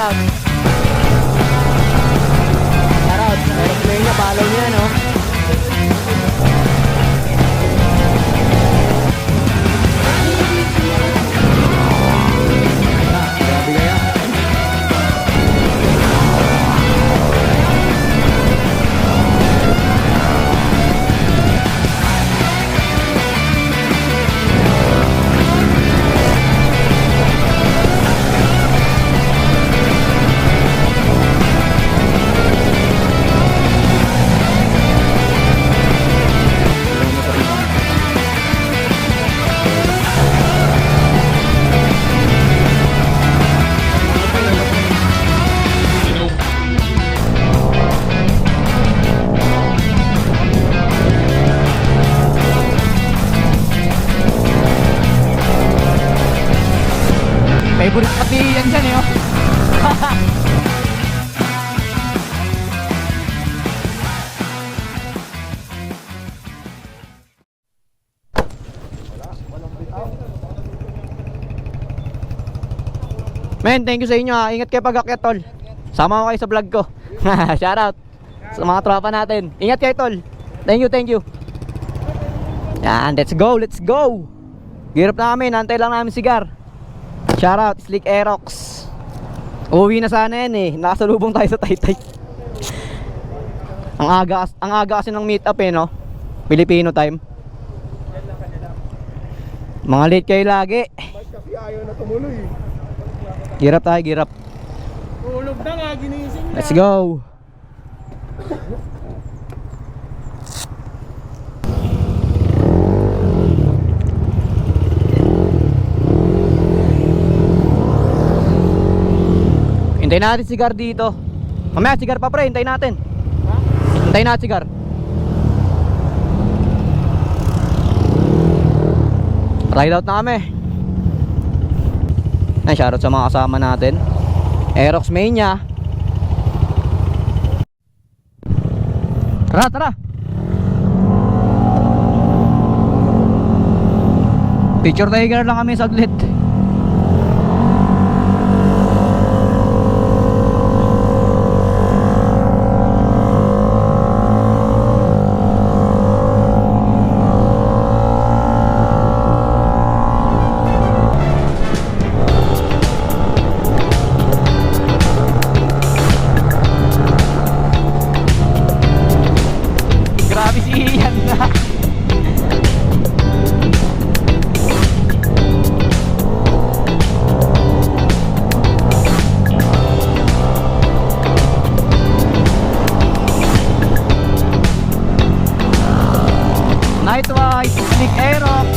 out. Shout out. Aeroplane niya, follow niya, no? Grabe kaya. Favorite pati yan dyan eh, oh. Men, thank you sa inyo ha. Ingat kayo pag-akyat, tol. Sama ko kayo sa vlog ko. Shout out sa mga tropa natin. Ingat kayo, tol. Thank you, thank you. Yan, let's go, let's go. Girap na kami, nantay lang namin sigar. Shout out, Slick Aerox. Uwi na sana yan eh. Nakasalubong tayo sa Taytay. Ang aga kasi ng meet up eh, no? Filipino time. Mga late kayo lagi. Kasi ayaw na tumuloy. Girap tayo, girap. Tulog na nga, ginising na. Let's go. Hintayin natin sigar dito. Mamaya sigar pa pre, hintayin natin. Hintayin natin sigar. Ride out na kami. Ay, shoutout sa mga kasama natin. Aerox Mania. Tara, tara. Picture tiger lang kami saglit. Grabe si Ian na. Nightwise, Slick Aerox.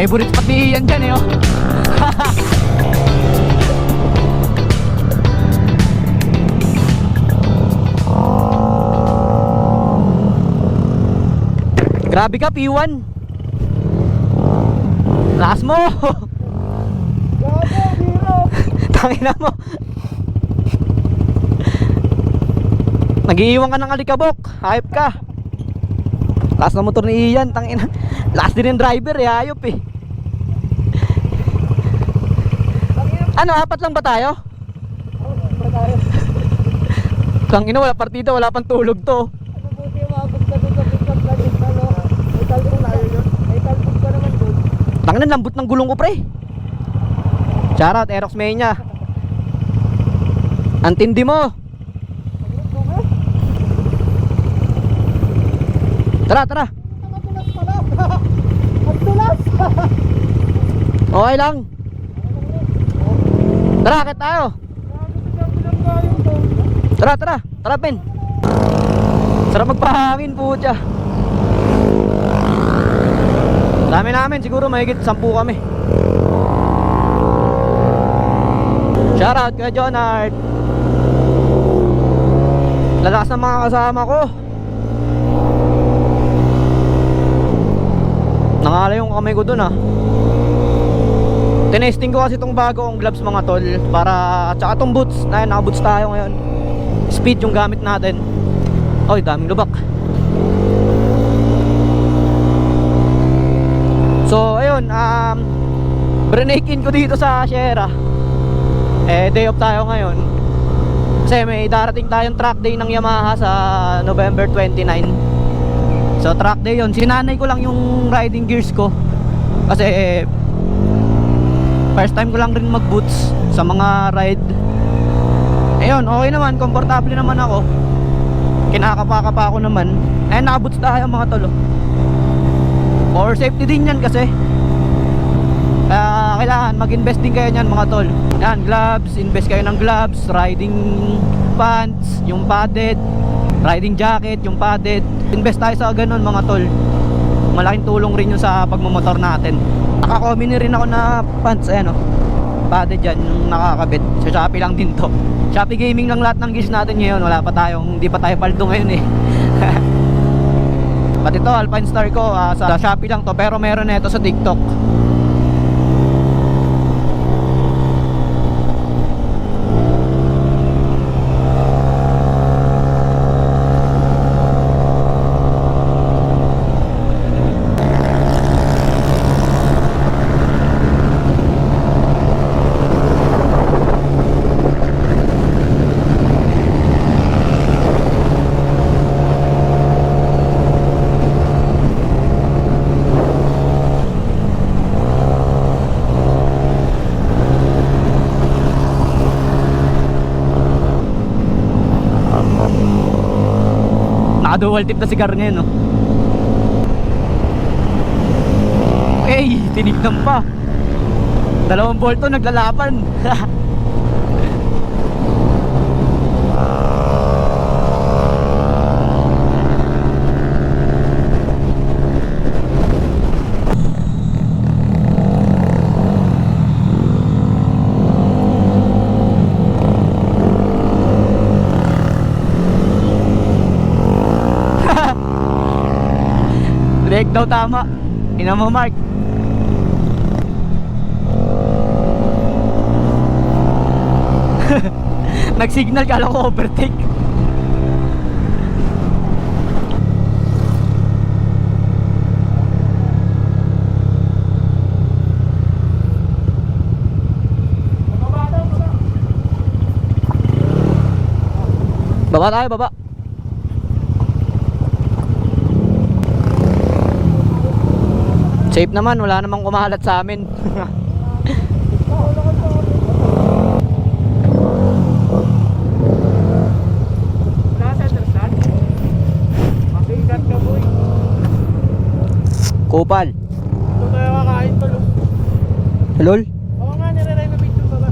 Favorite spot ni Ian dyan eh oh. Grabe ka, P1. Lakas mo. Gago, biro. Tangina mo. Nag-iiwan ka ng alikabok. Hype ka. Lakas na motor ni Ian, tangina. Lakas din yung driver eh, ayop eh. Ano, apat lang ba tayo? Tangina, wala partida, wala pang tulog to. Ano buti umabot ka doon sa pickup na din, ano? May talbog tayo yun. May talbog ka naman doon. Tangina, lambot ng gulong ko pre. Shoutout, Aerox Mania. Antindi mo. Tara, tara. Matulas pala. Matulas. Okay lang. Tara, akit tayo. Tara, tara. Tara, Pen. Sarap magpahangin po siya. Dami namin, siguro mahigit 10 kami. Shoutout kay Jonard. Lalakas ng mga kasama ko. Nangalay yung kamay ko dun ah. Tinesting ko kasi itong bagong gloves mga tol. Para, tsaka itong boots. Ayun, naka-boots tayo ngayon. Speed yung gamit natin. Oy, daming lubak. So, ayun, brenakin ko dito sa Sierra. Day off tayo ngayon. Kasi may darating tayong track day ng Yamaha sa November 29. So track day yun. Sinanay ko lang yung riding gears ko. Kasi first time ko lang rin mag boots sa mga ride. Ayun, okay naman, komportable naman ako. Kinakapa-kapa ako naman. Ayun, naka-boots tayo mga tolo. For safety din yan kasi. Kaya kailangan mag-invest din kayo nyan mga tol. Yan, gloves, invest kayo ng gloves. Riding pants, yung padded. Riding jacket, yung padded. Invest tayo sa ganun mga tol. Malaking tulong rin yun sa pagmumotor natin. Nakakomini rin ako na pants, ayan o. Padded dyan, yung nakakabit. Sa Shopee lang din to. Shopee Gaming lang lahat ng gears natin ngayon. Wala pa tayong, hindi pa tayo paldo ngayon eh. Pati ito, Alpine Star ko, sa Shopee lang to. Pero meron na ito sa TikTok. Naka-dual tip na sigar ngayon, no? Hey, tinignan pa. 2 bolto naglalaban. Break daw tama. Ina mo, Mark. Nag-signal, kala ko overtake. Baba tayo, baba. Safe naman, wala namang kumalat sa amin. Kupal. Ito tayo kakain to, Lul. Lol. Oo nga, nire-renovate yung baba.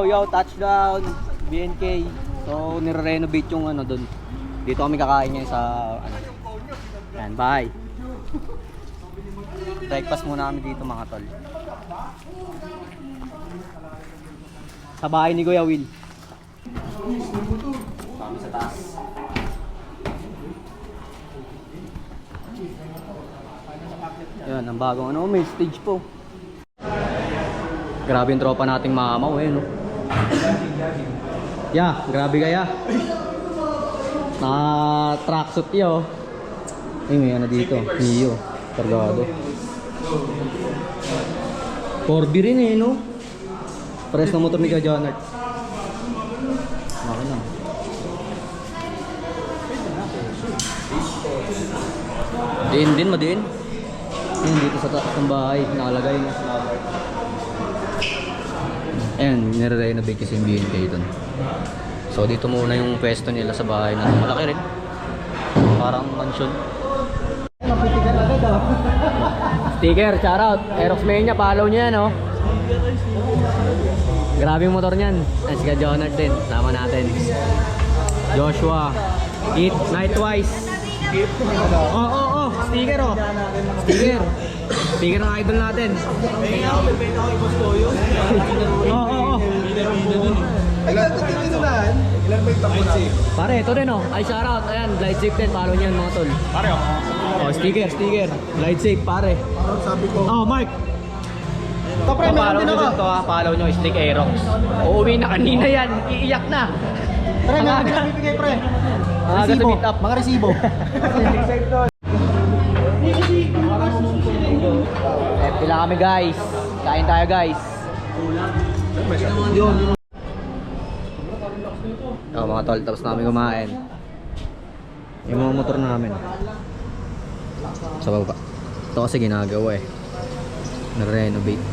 Yo, touchdown. BNK. So, nire-renovate yung ano doon. Dito kami kakain ngayon sa ano. Yan, bye. Breakfast muna kami dito mga tol. Sa bahay ni Kuya Will. Kami sa taas. Yan, ang bagong ano, may stage po. Grabe yung tropa nating mamaw eh, no? Yeah, grabe kaya. Naka-tracksuit yo. Ay, may ano dito, Mio, Cargado. 4B rin eh, no? Pares na motor ni Kuya Jonard. Maka na. Diin din, madiin. Ayan, dito sa taas ng bahay, nakalagay na sa lover. Ayan, nire-renovate kasi yung BNK doon. So dito muna yung pwesto nila sa bahay na malaki rin. Parang mansion. Sticker, shoutout. Aerox Mania, follow nyo yan, oh. Grabe yung motor niyan. Ayan, si Jonard din, sama natin. Joshua, Kit, Nightwise. Oh, sticker oh. Sticker. Sticker ng idol natin. Oh. Ilan ba yung tapo na? Pare, ito din oh. Ay, shoutout. Ayan, Glide Safe din. Follow niyan mga tol. Pare ako. Oh, sticker. Glide Safe, pare. Sabi ko. Oh, Mark. Kapre, Follow nyo din to ha. Follow nyo, Slick Aerox. Uuwi na kanina yan. Iiyak na. Pre, Ang meron aga. din bibigay pre. Ang aga sa meet up. Mga resibo. Safe to. Pila kami guys. Kain tayo guys. Oh, mga tol, tapos namin kumain. Yung mga motor namin sa baba. Ito kasi ginagawa eh. Na-renovate.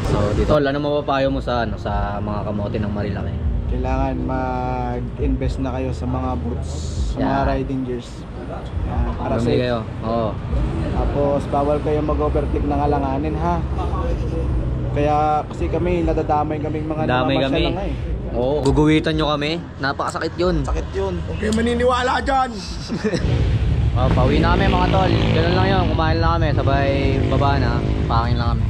So dito, tol, ano mapapayo mo sa sa mga kamote ng Marilaki? Kailangan mag-invest na kayo sa mga boots, sa mga riding gears. Yan, para Bumili safe. kayo. Oo. Tapos bawal kayo mag-overtake ng alanganin ha. Kaya kasi kami nadadamay kaming mga Damay namamasyal kami. lang nga eh. Oo. Guguwitan nyo kami. Napakasakit yun. Sakit yun. Huwag kayo maniniwala dyan. Oh, pauwi na kami mga tol. Ganun lang yun. Kumain lang kami. Sabay baba na. Pakain lang kami.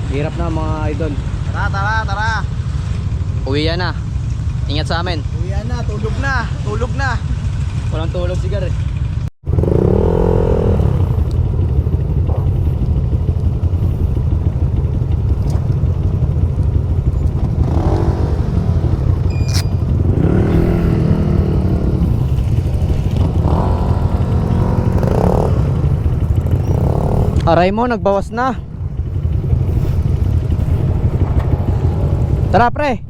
Hirap na mga idol. Tara. Uwi yan na. Ingat sa amin. Uwian na, tulog na. Walang tulog sigar eh. Aray mo, nagbawas na. Tara pre.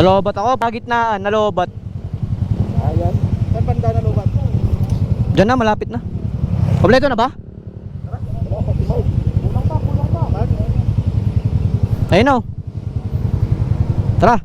Nalobat ako, pagitnaan, nalobat. Ayan. Saan banda na lubat? Diyan na, malapit na. Kompleto na ba? Kulang pa. Ayun o. Tara.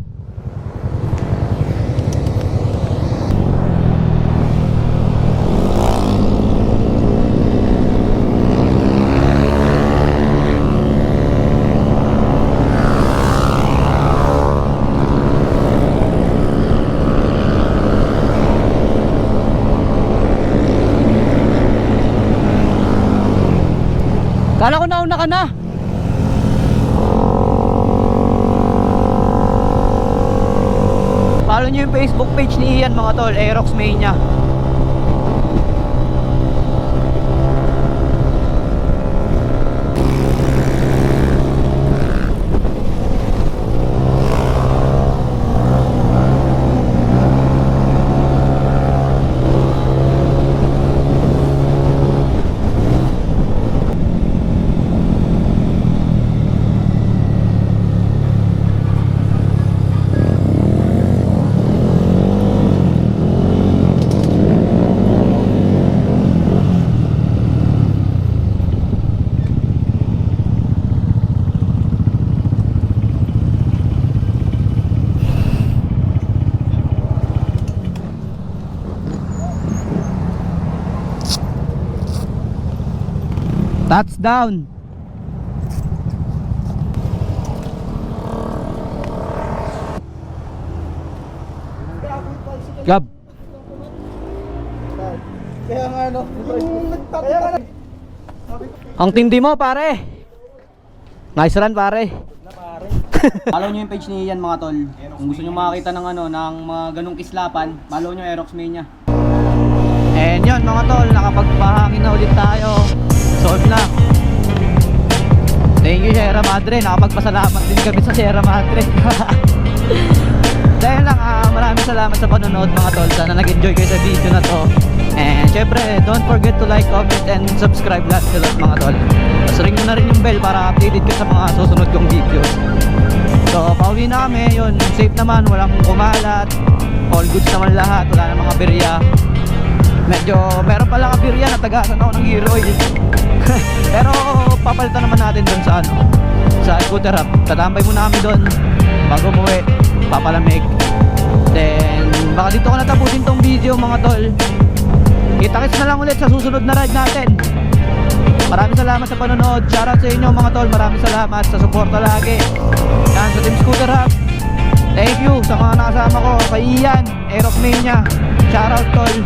Kala ko nauna ka na. Follow nyo yung Facebook page ni Ian mga tol, Aerox Mania. Touchdown. Gab. Kaya nga ano, kaya nga Ang tindi mo pare. Nice run pare. Follow nyo yung page ni Ian mga tol. Kung gusto nyo makakita ng ano, ng mga ganung kislapan, follow nyo Aerox Mania. And yun mga tol, nakapagpahangin na ulit tayo. Solve na. Thank you Sierra Madre, nakapagpasalamat din kami sa Sierra Madre. Dahil lang, maraming salamat sa panonood mga tol. Sana nag-enjoy kayo sa video na to. And syempre, don't forget to like, comment, and subscribe lahat sila mga tol. Tapos ring mo na rin yung bell para updated ka sa mga susunod kong videos. So, pauwi na kami, yun, safe naman, walang kumalat. All goods naman lahat, wala na mga birya. Medyo, meron pala kabirya na tagasan ako ng hero oil. Pero, papalitan naman natin dun sa ano, sa scooter hub. Tatambay muna kami dun, bago umuwi, papalamig. Then, baka dito ko natapusin tong video mga tol. Kita-kits na lang ulit sa susunod na ride natin. Maraming salamat sa panonood. Shoutout sa inyo mga tol. Maraming salamat sa suporta lagi. Yan sa Team Scooter Hub. Thank you sa mga nakasama ko. Kay Ian, Aerox Mania. Shoutout tol.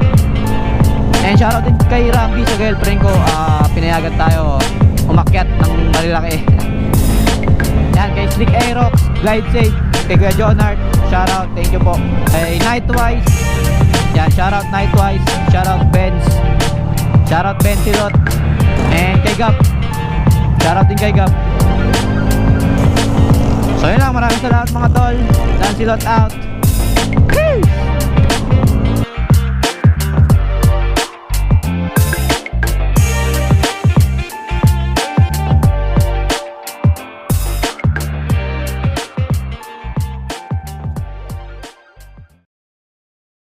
And shoutout din kay Rambi sa girlfriend ko. Pinayagan tayo umakyat ng malalaki. Yan kay Slick Aerox, Glide Safe, kay Kuya Jonard. Shoutout, thank you po. Kay Nightwise. Yan, shoutout Nightwise. Shoutout Benz. Shoutout Bensilot. And kay Gab. Shoutout din kay Gab. So yun lang, maraming salamat mga tol. Lancelot out. Woo!